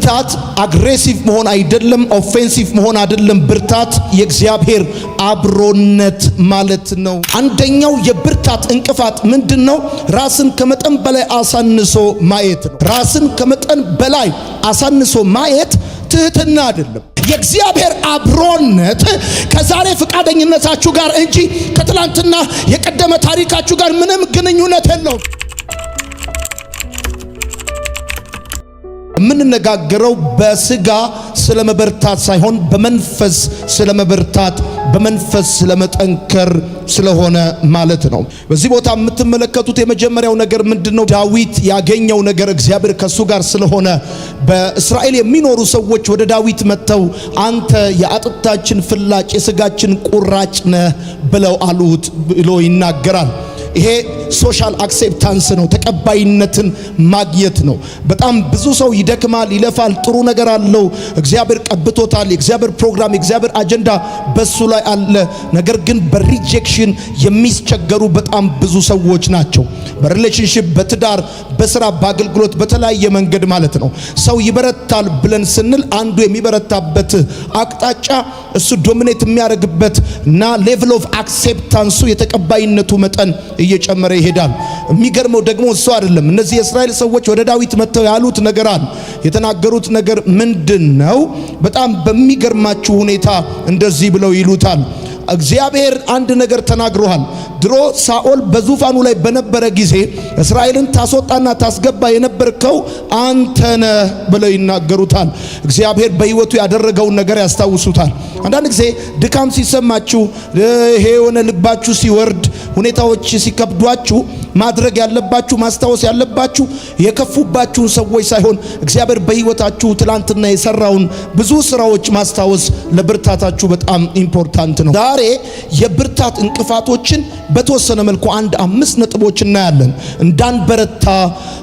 ብርታት አግሬሲቭ መሆን አይደለም፣ ኦፌንሲቭ መሆን አይደለም። ብርታት የእግዚአብሔር አብሮነት ማለት ነው። አንደኛው የብርታት እንቅፋት ምንድነው? ራስን ከመጠን በላይ አሳንሶ ማየት ነው። ራስን ከመጠን በላይ አሳንሶ ማየት ትህትና አይደለም። የእግዚአብሔር አብሮነት ከዛሬ ፈቃደኝነታችሁ ጋር እንጂ ከትላንትና የቀደመ ታሪካችሁ ጋር ምንም ግንኙነት የለውም። የምንነጋገረው በስጋ ስለመበርታት ሳይሆን በመንፈስ ስለመበርታት፣ በመንፈስ ስለመጠንከር ስለሆነ ማለት ነው። በዚህ ቦታ የምትመለከቱት የመጀመሪያው ነገር ምንድነው? ዳዊት ያገኘው ነገር እግዚአብሔር ከሱ ጋር ስለሆነ በእስራኤል የሚኖሩ ሰዎች ወደ ዳዊት መጥተው አንተ የአጥንታችን ፍላጭ የስጋችን ቁራጭ ነህ ብለው አሉት ብሎ ይናገራል። ይሄ ሶሻል አክሴፕታንስ ነው፣ ተቀባይነትን ማግኘት ነው። በጣም ብዙ ሰው ይደክማል፣ ይለፋል፣ ጥሩ ነገር አለው፣ እግዚአብሔር ቀብቶታል፣ የእግዚአብሔር ፕሮግራም፣ የእግዚአብሔር አጀንዳ በሱ ላይ አለ። ነገር ግን በሪጀክሽን የሚስቸገሩ በጣም ብዙ ሰዎች ናቸው። በሪሌሽንሺፕ፣ በትዳር፣ በስራ፣ በአገልግሎት፣ በተለያየ መንገድ ማለት ነው። ሰው ይበረታል ብለን ስንል አንዱ የሚበረታበት አቅጣጫ እሱ ዶሚኔት የሚያደርግበት እና ሌቭል ኦፍ አክሴፕታንሱ የተቀባይነቱ መጠን እየጨመረ ይሄዳል። የሚገርመው ደግሞ እሱ አይደለም። እነዚህ የእስራኤል ሰዎች ወደ ዳዊት መጥተው ያሉት ነገር አለ። የተናገሩት ነገር ምንድነው? በጣም በሚገርማችሁ ሁኔታ እንደዚህ ብለው ይሉታል። እግዚአብሔር አንድ ነገር ተናግሮሃል። ድሮ ሳኦል በዙፋኑ ላይ በነበረ ጊዜ እስራኤልን ታስወጣና ታስገባ የነበርከው አንተ ነህ ብለው ይናገሩታል። እግዚአብሔር በሕይወቱ ያደረገውን ነገር ያስታውሱታል። አንዳንድ ጊዜ ድካም ሲሰማችሁ፣ ይሄ የሆነ ልባችሁ ሲወርድ፣ ሁኔታዎች ሲከብዷችሁ ማድረግ ያለባችሁ ማስታወስ ያለባችሁ የከፉባችሁን ሰዎች ሳይሆን እግዚአብሔር በሕይወታችሁ ትላንትና የሰራውን ብዙ ስራዎች ማስታወስ ለብርታታችሁ በጣም ኢምፖርታንት ነው። ዛሬ የብርታት እንቅፋቶችን በተወሰነ መልኩ 5 ነጥቦች እናያለን። እንዳንበረታ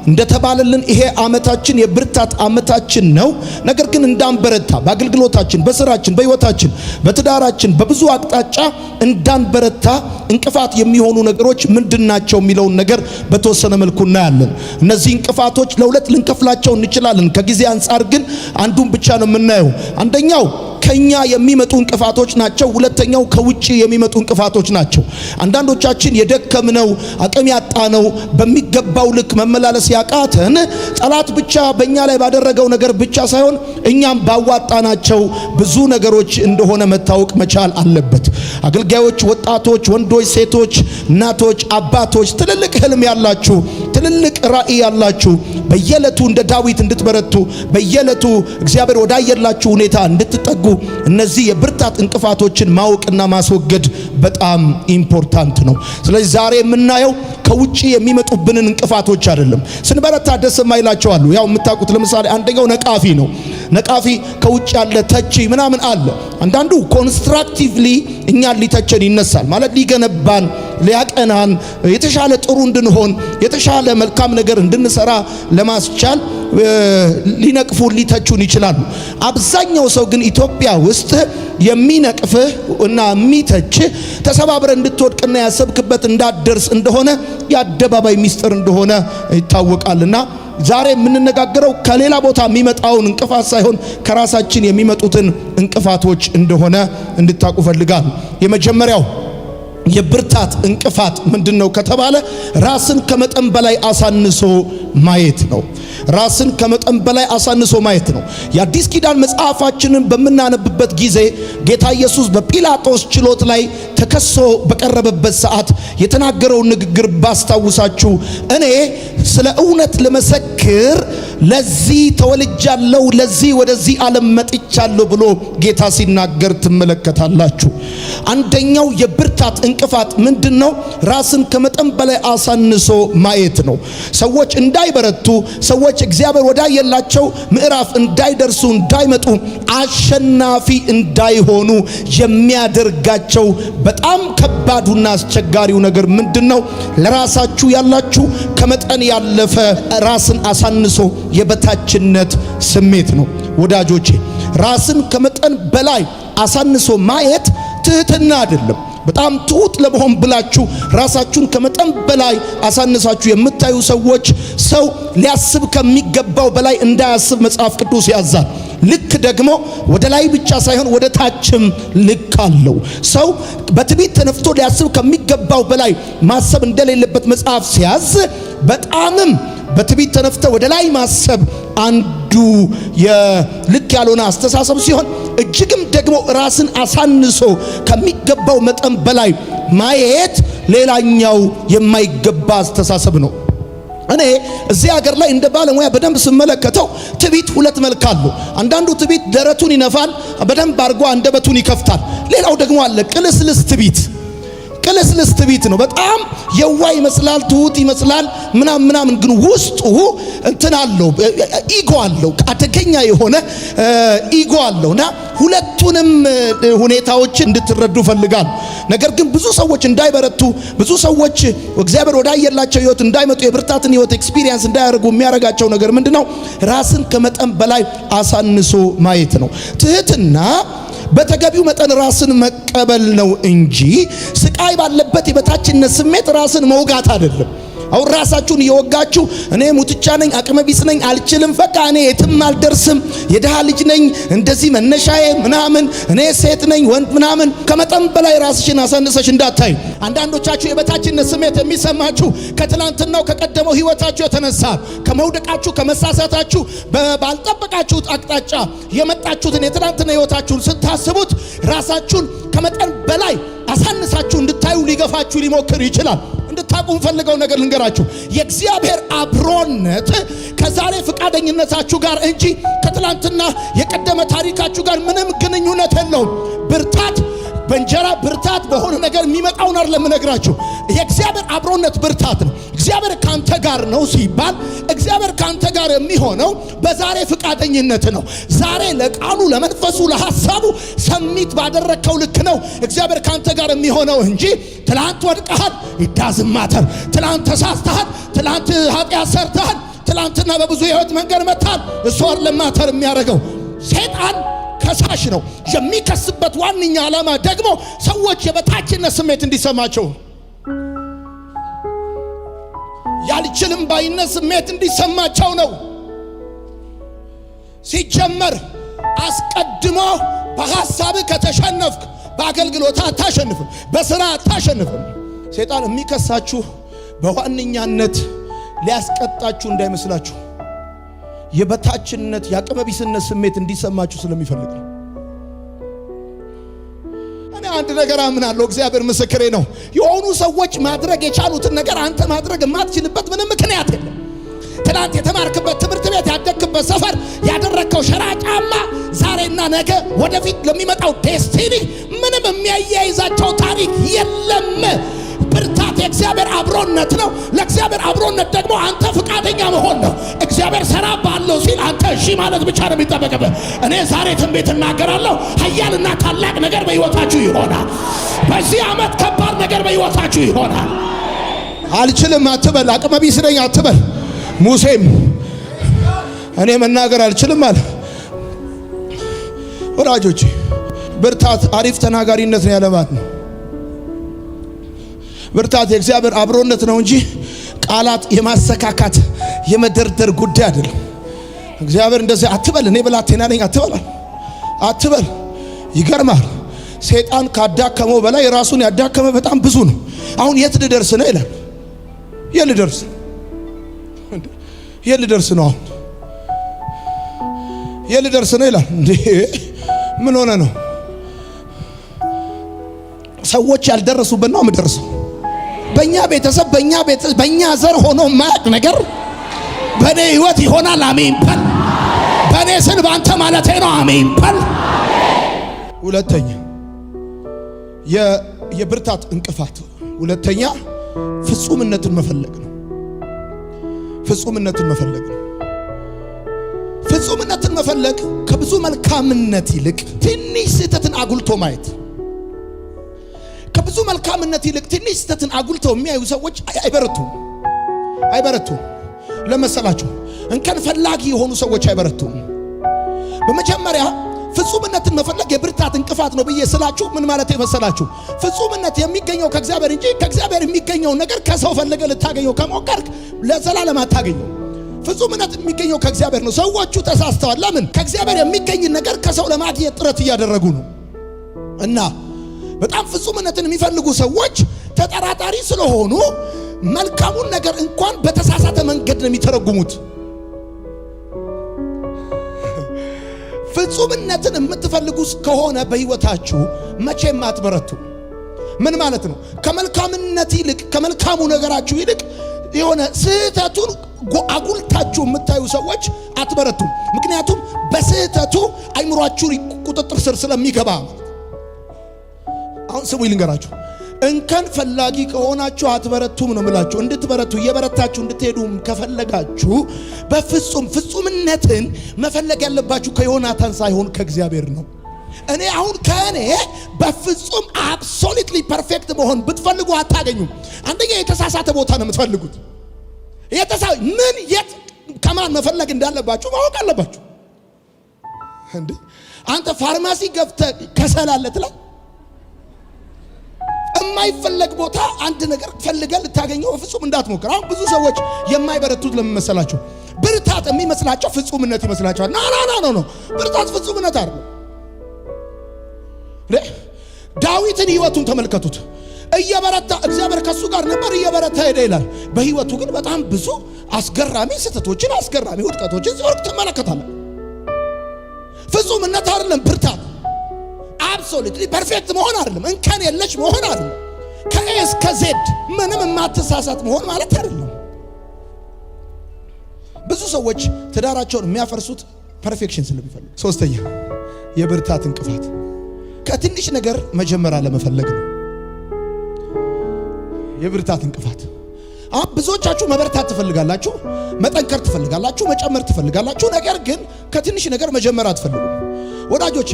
እንደተባለልን ይሄ ዓመታችን የብርታት ዓመታችን ነው። ነገር ግን እንዳንበረታ በአገልግሎታችን፣ በስራችን፣ በሕይወታችን፣ በትዳራችን በብዙ አቅጣጫ እንዳንበረታ እንቅፋት የሚሆኑ ነገሮች ምንድናቸው የሚለውን ነገር በተወሰነ መልኩ እናያለን። እነዚህ እንቅፋቶች ለሁለት ልንከፍላቸው እንችላለን። ከጊዜ አንፃር ግን አንዱን ብቻ ነው የምናየው። አንደኛው ከኛ የሚመጡ እንቅፋቶች ናቸው። ሁለተኛው ከውጪ የሚመጡ እንቅፋቶች ናቸው። አንዳንዶቻችን የደከምነው አቅም ያጣነው በሚገባው ልክ መመላለስ ያቃተን ጠላት ብቻ በእኛ ላይ ባደረገው ነገር ብቻ ሳይሆን እኛም ባዋጣናቸው ብዙ ነገሮች እንደሆነ መታወቅ መቻል አለበት። አገልጋዮች፣ ወጣቶች፣ ወንዶች፣ ሴቶች፣ እናቶች፣ አባቶች፣ ትልልቅ ህልም ያላችሁ፣ ትልልቅ ራእይ ያላችሁ በየዕለቱ እንደ ዳዊት እንድትበረቱ፣ በየዕለቱ እግዚአብሔር ወዳየላችሁ ሁኔታ እንድትጠጉ እነዚህ የብርታት እንቅፋቶችን ማወቅና ማስወገድ በጣም ኢምፖርታንት ነው። ስለዚህ ዛሬ የምናየው ከውጪ የሚመጡብንን እንቅፋቶች አይደለም። ስንበረታ ደስ የማይላቸው አሉ። ያው የምታውቁት ለምሳሌ አንደኛው ነቃፊ ነው። ነቃፊ ከውጭ ያለ ተቺ ምናምን አለ። አንዳንዱ ኮንስትራክቲቭሊ እኛን ሊተቸን ይነሳል ማለት ሊገነባን፣ ሊያቀናን፣ የተሻለ ጥሩ እንድንሆን፣ የተሻለ መልካም ነገር እንድንሰራ ለማስቻል ሊነቅፉ ሊተቹን ይችላሉ። አብዛኛው ሰው ግን ኢትዮጵያ ውስጥ የሚነቅፍህ እና የሚተች ተሰባብረ እንድትወድቅና ያሰብክበት እንዳትደርስ እንደሆነ የአደባባይ ሚስጥር እንደሆነ ይታወቃልና ዛሬ የምንነጋገረው ከሌላ ቦታ የሚመጣውን እንቅፋት ሳይሆን ከራሳችን የሚመጡትን እንቅፋቶች እንደሆነ እንድታውቁ ፈልጋለሁ። የመጀመሪያው የብርታት እንቅፋት ምንድነው ከተባለ ራስን ከመጠን በላይ አሳንሶ ማየት ነው። ራስን ከመጠን በላይ አሳንሶ ማየት ነው። የአዲስ ኪዳን መጽሐፋችንን በምናነብበት ጊዜ ጌታ ኢየሱስ በጲላጦስ ችሎት ላይ ተከሶ በቀረበበት ሰዓት የተናገረውን ንግግር ባስታውሳችሁ፣ እኔ ስለ እውነት ለመሰክር ለዚህ ተወልጃለሁ፣ ለዚህ ወደዚህ ዓለም መጥቻለሁ ብሎ ጌታ ሲናገር ትመለከታላችሁ። አንደኛው የብርታት እንቅፋት ምንድነው? ራስን ከመጠን በላይ አሳንሶ ማየት ነው። ሰዎች እንዳይበረቱ፣ ሰዎች እግዚአብሔር ወዳየላቸው ምዕራፍ እንዳይደርሱ፣ እንዳይመጡ፣ አሸናፊ እንዳይሆኑ የሚያደርጋቸው በጣም ከባዱና አስቸጋሪው ነገር ምንድነው? ለራሳችሁ ያላችሁ ከመጠን ያለፈ ራስን አሳንሶ የበታችነት ስሜት ነው። ወዳጆቼ ራስን ከመጠን በላይ አሳንሶ ማየት ትህትና አይደለም፣ በጣም ትሁት ለመሆን ብላችሁ ራሳችሁን ከመጠን በላይ አሳንሳችሁ የምታዩ ሰዎች ሰው ሊያስብ ከሚገባው በላይ እንዳያስብ መጽሐፍ ቅዱስ ያዛል። ልክ ደግሞ ወደ ላይ ብቻ ሳይሆን ወደ ታችም ልክ አለው። ሰው በትዕቢት ተነፍቶ ሊያስብ ከሚገባው በላይ ማሰብ እንደሌለበት መጽሐፍ ሲያዝ፣ በጣምም በትዕቢት ተነፍተ ወደ ላይ ማሰብ አንዱ የልክ ያልሆነ አስተሳሰብ ሲሆን፣ እጅግም ደግሞ ራስን አሳንሶ ከሚገባው መጠን በላይ ማየት ሌላኛው የማይገባ አስተሳሰብ ነው። እኔ እዚህ ሀገር ላይ እንደ ባለሙያ በደንብ ስመለከተው ትዕቢት ሁለት መልክ አለው። አንዳንዱ ትዕቢት ደረቱን ይነፋል፣ በደንብ አድርጎ አንደበቱን ይከፍታል። ሌላው ደግሞ አለ ቅልስልስ ትዕቢት። ቅልስልስ ትዕቢት ነው። በጣም የዋህ ይመስላል፣ ትሁት ይመስላል ምናምን፣ ግን ውስጡ እንትን አለው፣ ኢጎ አለው፣ አደገኛ የሆነ ኢጎ አለውና ሁለቱንም ሁኔታዎች እንድትረዱ ፈልጋለሁ። ነገር ግን ብዙ ሰዎች እንዳይበረቱ፣ ብዙ ሰዎች እግዚአብሔር ወዳየላቸው ህይወት እንዳይመጡ፣ የብርታትን ህይወት ኤክስፒሪየንስ እንዳያደርጉ የሚያደርጋቸው ነገር ምንድነው? ራስን ከመጠን በላይ አሳንሶ ማየት ነው። ትህትና በተገቢው መጠን ራስን መቀበል ነው እንጂ ስቃይ ባለበት የበታችነት ስሜት ራስን መውጋት አይደለም። አሁን ራሳችሁን እየወጋችሁ እኔ ሙትቻ ነኝ፣ አቅመ ቢስ ነኝ፣ አልችልም፣ በቃ እኔ የትም አልደርስም፣ የድሃ ልጅ ነኝ፣ እንደዚህ መነሻዬ ምናምን፣ እኔ ሴት ነኝ ወንድ ምናምን፣ ከመጠን በላይ ራስሽን አሳንሰሽ እንዳታይ። አንዳንዶቻችሁ የበታችነት ስሜት የሚሰማችሁ ከትላንትናው ከቀደመው ህይወታችሁ የተነሳ ከመውደቃችሁ ከመሳሳታችሁ ባልጠበቃችሁት አቅጣጫ የመጣችሁትን የትላንትና ህይወታችሁን ስታስቡት ራሳችሁን ከመጠን በላይ አሳንሳችሁ እንድታዩ ሊገፋችሁ ሊሞክር ይችላል። እንድታቁም ፈልገው ነገር ልንገራችሁ፣ የእግዚአብሔር አብሮነት ከዛሬ ፈቃደኝነታችሁ ጋር እንጂ ከትላንትና የቀደመ ታሪካችሁ ጋር ምንም ግንኙነት የለውም። ብርታት በእንጀራ ብርታት በሆነ ነገር የሚመጣውን አይደለም እነግራችሁ። የእግዚአብሔር አብሮነት ብርታት ነው። እግዚአብሔር ካንተ ጋር ነው ሲባል እግዚአብሔር ካንተ ጋር የሚሆነው በዛሬ ፈቃደኝነት ነው። ዛሬ ለቃሉ ለመንፈሱ ለሐሳቡ ሰሚት ባደረከው ልክ ነው እግዚአብሔር ካንተ ጋር የሚሆነው እንጂ ትላንት ወድቀሃል ይዳዝም ማተር፣ ትላንት ተሳስተሃል፣ ትላንት ኃጢአት ሰርተሃል፣ ትላንትና በብዙ የህይወት መንገድ መታል፣ እሱ አይደለም ማተር የሚያደርገው። ሰይጣን ከሳሽ ነው። የሚከስበት ዋነኛ ዓላማ ደግሞ ሰዎች የበታችነት ስሜት እንዲሰማቸው፣ ያልችልም ባይነት ስሜት እንዲሰማቸው ነው። ሲጀመር አስቀድሞ በሐሳብ ከተሸነፍክ በአገልግሎት አታሸንፍም፣ በሥራ አታሸንፍም። ሰይጣን የሚከሳችሁ በዋነኛነት ሊያስቀጣችሁ እንዳይመስላችሁ የበታችነት የአቅመቢስነት ስሜት እንዲሰማችሁ ስለሚፈልግ ነው። እኔ አንድ ነገር አምናለሁ፣ እግዚአብሔር ምስክሬ ነው። የሆኑ ሰዎች ማድረግ የቻሉትን ነገር አንተ ማድረግ የማትችልበት ምንም ምክንያት የለም። ትናንት የተማርክበት ትምህርት ቤት፣ ያደግክበት ሰፈር፣ ያደረግከው ሸራ ጫማ ዛሬና ነገ ወደፊት ለሚመጣው ዴስቲኒ ምንም የሚያያይዛቸው ታሪክ የለም። ብርታት የእግዚአብሔር አብሮነት ነው። ለእግዚአብሔር አብሮነት ደግሞ አንተ ፈቃደኛ መሆን ነው። እግዚአብሔር ሰራ ባለው ሲል አንተ እሺ ማለት ብቻ ነው የሚጠበቅብህ። እኔ ዛሬ ትንቢት እናገራለሁ፣ ኃያልና ታላቅ ነገር በሕይወታችሁ ይሆናል። በዚህ ዓመት ከባድ ነገር በሕይወታችሁ ይሆናል። አልችልም አትበል፣ አቅመ ቢስ ነኝ አትበል። ሙሴም እኔ መናገር አልችልም አለ። ወዳጆቼ ብርታት አሪፍ ተናጋሪነት ነው ያለማት ነው። ብርታት የእግዚአብሔር አብሮነት ነው እንጂ ቃላት የማሰካካት የመደርደር ጉዳይ አይደለም። እግዚአብሔር እንደዚህ አትበል፣ እኔ ብላቴና ነኝ አትበል። ይገርማል። ሰይጣን ካዳከመው በላይ ራሱን ያዳከመ በጣም ብዙ ነው። አሁን የት ልደርስ ነው ይላል። የት ልደርስ ነው አሁን የት ልደርስ ነው ይላል። እንዴ ምን ሆነ ነው? ሰዎች ያልደረሱበት ነው የምደርሰው። በእኛ ቤተሰብ በእኛ ዘር ሆኖ ማያቅ ነገር በእኔ ህይወት ይሆናል። አሜን በል። በእኔ ስል በአንተ ማለቴ ነው። አሜን በል። ሁለተኛ የብርታት እንቅፋት፣ ሁለተኛ ፍጹምነትን መፈለግ ነው። ፍጹምነትን መፈለግ ከብዙ መልካምነት ይልቅ ትንሽ ስህተትን አጉልቶ ማየት። ከብዙ መልካምነት ይልቅ ትንሽ ስህተትን አጉልተው የሚያዩ ሰዎች አይበረቱም። ለመሰላችሁ እንከን ፈላጊ የሆኑ ሰዎች አይበረቱም። በመጀመሪያ ፍጹምነትን መፈለግ የብርታት እንቅፋት ነው ብዬ ስላችሁ ምን ማለት ይመስላችሁ? ፍጹምነት የሚገኘው ከእግዚአብሔር እንጂ ከእግዚአብሔር የሚገኘው ነገር ከሰው ፈልገ ልታገኘው ከሞከርክ ለዘላለም አታገኘው። ፍጹምነት የሚገኘው ከእግዚአብሔር ነው። ሰዎቹ ተሳስተዋል። ለምን? ከእግዚአብሔር የሚገኝ ነገር ከሰው ለማግኘት ጥረት እያደረጉ ነው። እና በጣም ፍጹምነትን የሚፈልጉ ሰዎች ተጠራጣሪ ስለሆኑ መልካሙን ነገር እንኳን በተሳሳተ መንገድ ነው የሚተረጉሙት። ፍጹምነትን የምትፈልጉ ከሆነ በህይወታችሁ መቼም አትበረቱ። ምን ማለት ነው? ከመልካምነት ይልቅ ከመልካሙ ነገራችሁ ይልቅ የሆነ ስህተቱን አጉልታችሁ የምታዩ ሰዎች አትበረቱም። ምክንያቱም በስህተቱ አይምሯችሁ ቁጥጥር ስር ስለሚገባ። አሁን ስሙ ይልንገራችሁ፣ እንከን ፈላጊ ከሆናችሁ አትበረቱም ነው የምላችሁ። እንድትበረቱ እየበረታችሁ እንድትሄዱ ከፈለጋችሁ በፍጹም ፍጹምነትን መፈለግ ያለባችሁ ከዮናታን ሳይሆን ከእግዚአብሔር ነው። እኔ አሁን ከእኔ በፍጹም አብሶሉትሊ ፐርፌክት መሆን ብትፈልጉ አታገኙም። አንደኛ የተሳሳተ ቦታ ነው የምትፈልጉት። ምን የት ከማን መፈለግ እንዳለባችሁ ማወቅ አለባችሁ። እንዴ አንተ ፋርማሲ ገብተህ ከሰላለት ላይ የማይፈለግ ቦታ አንድ ነገር ፈልገህ ልታገኘው በፍጹም እንዳትሞክር። አሁን ብዙ ሰዎች የማይበረቱት ለምን መሰላችሁ? ብርታት የሚመስላቸው ፍጹምነት ይመስላቸዋል። ኖ ብርታት ፍጹምነት አይደለም። ዳዊትን ህይወቱን ተመልከቱት። እየበረታ እግዚአብሔር ከሱ ጋር ነበር፣ እየበረታ ሄደ ይላል። በህይወቱ ግን በጣም ብዙ አስገራሚ ስህተቶችን፣ አስገራሚ ውድቀቶችን ሲወርቅ ትመለከታለህ። ፍጹምነት አይደለም ብርታት። አብሶሉትሊ ፐርፌክት መሆን አይደለም፣ እንከን የለሽ መሆን አይደለም፣ ከኤ እስከ ዜድ ምንም የማትሳሳት መሆን ማለት አይደለም። ብዙ ሰዎች ትዳራቸውን የሚያፈርሱት ፐርፌክሽን ስለሚፈልጉ። ሶስተኛ የብርታት እንቅፋት ከትንሽ ነገር መጀመሪያ ለመፈለግ ነው። የብርታት እንቅፋት። አሁን ብዙዎቻችሁ መበርታት ትፈልጋላችሁ፣ መጠንከር ትፈልጋላችሁ፣ መጨመር ትፈልጋላችሁ። ነገር ግን ከትንሽ ነገር መጀመር አትፈልጉም። ወዳጆቼ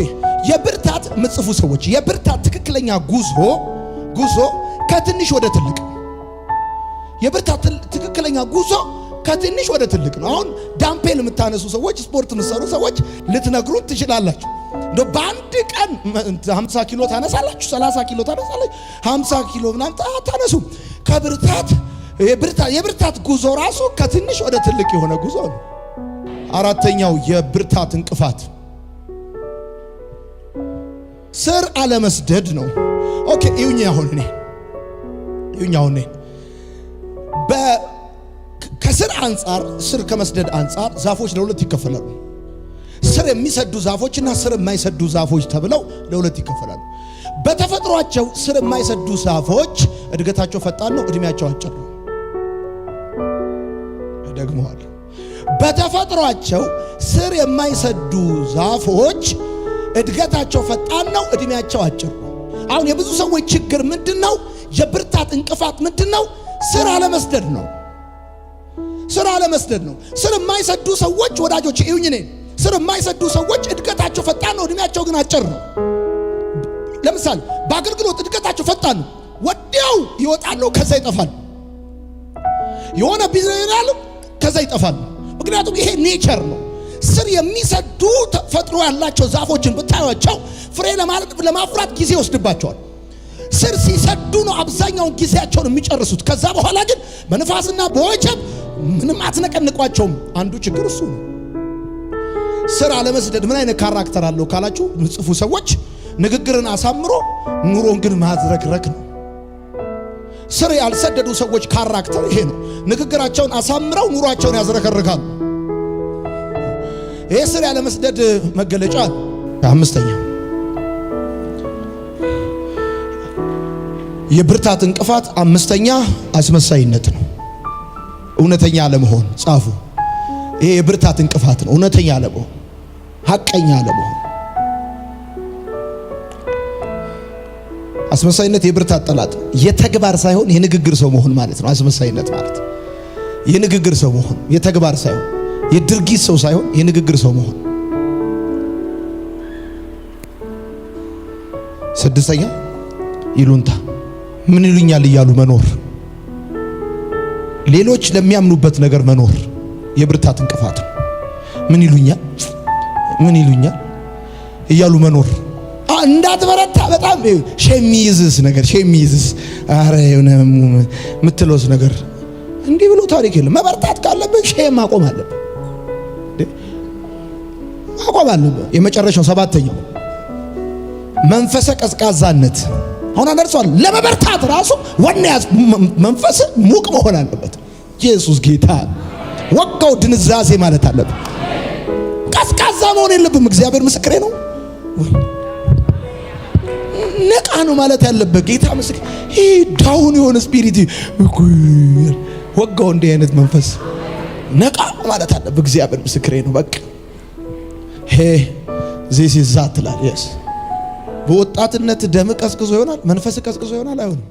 የብርታት ምጽፉ ሰዎች የብርታት ትክክለኛ ጉዞ ከትንሽ ወደ ትልቅ። የብርታት ትክክለኛ ጉዞ ከትንሽ ወደ ትልቅ ነው። አሁን ዳምፔል የምታነሱ ሰዎች፣ ስፖርት የምትሰሩ ሰዎች ልትነግሩት ትችላላችሁ። በአንድ ቀን 50 ኪሎ ታነሳላችሁ፣ 30 ኪሎ ታነሳላችሁ፣ 50 ኪሎ ምናምን ታነሱ። የብርታት ጉዞ ራሱ ከትንሽ ወደ ትልቅ የሆነ ጉዞ ነው። አራተኛው የብርታት እንቅፋት ስር አለመስደድ ነው። ኦኬ ይሁን አሁን እኔ ከስር አንጻር ስር ከመስደድ አንጻር ዛፎች ለሁለት ይከፈላሉ። ስር የሚሰዱ ዛፎችና ስር የማይሰዱ ዛፎች ተብለው ለሁለት ይከፈላሉ። በተፈጥሯቸው ስር የማይሰዱ ዛፎች እድገታቸው ፈጣን ነው፣ እድሜያቸው አጭር ነው። ደግሞዋል። በተፈጥሯቸው ስር የማይሰዱ ዛፎች እድገታቸው ፈጣን ነው፣ እድሜያቸው አጭር ነው። አሁን የብዙ ሰዎች ችግር ምንድነው? የብርታት እንቅፋት ምንድነው? ስር አለመስደድ ነው። ስር አለመስደድ ነው። ስር የማይሰዱ ሰዎች ወዳጆች እዩኝ፣ ስር የማይሰዱ ሰዎች እድገታቸው ፈጣን ነው፣ እድሜያቸው ግን አጭር ነው። ለምሳሌ በአገልግሎት እድገታቸው ፈጣን ነው፣ ወዲያው ይወጣሉ፣ ከዛ ይጠፋሉ። የሆነ ቢዝነስ ከዛ ይጠፋሉ። ምክንያቱም ይሄ ኔቸር ነው። ስር የሚሰዱ ተፈጥሮ ያላቸው ዛፎችን ብታዩቸው ፍሬ ለማፍራት ጊዜ ይወስድባቸዋል። ስር ሲሰዱ ነው አብዛኛውን ጊዜያቸውን የሚጨርሱት። ከዛ በኋላ ግን በንፋስና በወጀብ ምንም አትነቀንቋቸውም። አንዱ ችግር እሱ ነው። ስር አለመስደድ ምን አይነት ካራክተር አለው ካላችሁ፣ ጽፉ ሰዎች ንግግርን አሳምሮ ኑሮን ግን ማዝረክረክ ነው። ስር ያልሰደዱ ሰዎች ካራክተር ይሄ ነው። ንግግራቸውን አሳምረው ኑሯቸውን ያዝረከርካሉ። ይሄ ስር ያለመስደድ መገለጫ ነው። አምስተኛው የብርታት እንቅፋት አምስተኛ አስመሳይነት ነው። እውነተኛ አለመሆን ጻፉ። ይሄ የብርታት እንቅፋት ነው። እውነተኛ አለመሆን፣ ሐቀኛ አለመሆን። አስመሳይነት የብርታት ጠላት፣ የተግባር ሳይሆን የንግግር ሰው መሆን ማለት ነው። አስመሳይነት ማለት የንግግር ሰው መሆን፣ የተግባር ሳይሆን የድርጊት ሰው ሳይሆን የንግግር ሰው መሆን። ስድስተኛ ይሉንታ፣ ምን ይሉኛል እያሉ መኖር፣ ሌሎች ለሚያምኑበት ነገር መኖር የብርታት እንቅፋት ነው። ምን ይሉኛል እያሉ መኖር እንዳትበረታ በጣም ሸሚይዝስ ነገር ሸሚይዝስ አረ የሆነ የምትለውስ ነገር እንዲህ ብሎ ታሪክ የለም። መበርታት ካለብህ ሼም ማቆም አለብህ። ማቆም አለብህ። የመጨረሻው ሰባተኛው መንፈሰ ቀዝቃዛነት። አሁን አንደርሷል። ለመበርታት ራሱ ወኔ መንፈስ ሙቅ መሆን አለበት። ኢየሱስ ጌታ ወጋው ድንዛዜ ማለት አለበት። ቀዝቃዛ መሆን የለብም። እግዚአብሔር ምስክሬ ነው። ነቃ ነው ማለት ያለበት። ጌታ ምስክሬ ይሄ ዳውን የሆነ ስፒሪት ወጋው እንዲህ አይነት መንፈስ ነቃ ማለት አለበት። እግዚአብሔር ምስክሬ ነው። በቃ ዚስ ኢዝ ዛት ላል በወጣትነት ደም ቀዝቅዞ ይሆናል። መንፈስ ቀዝቅዞ ይሆናል አይሆንም።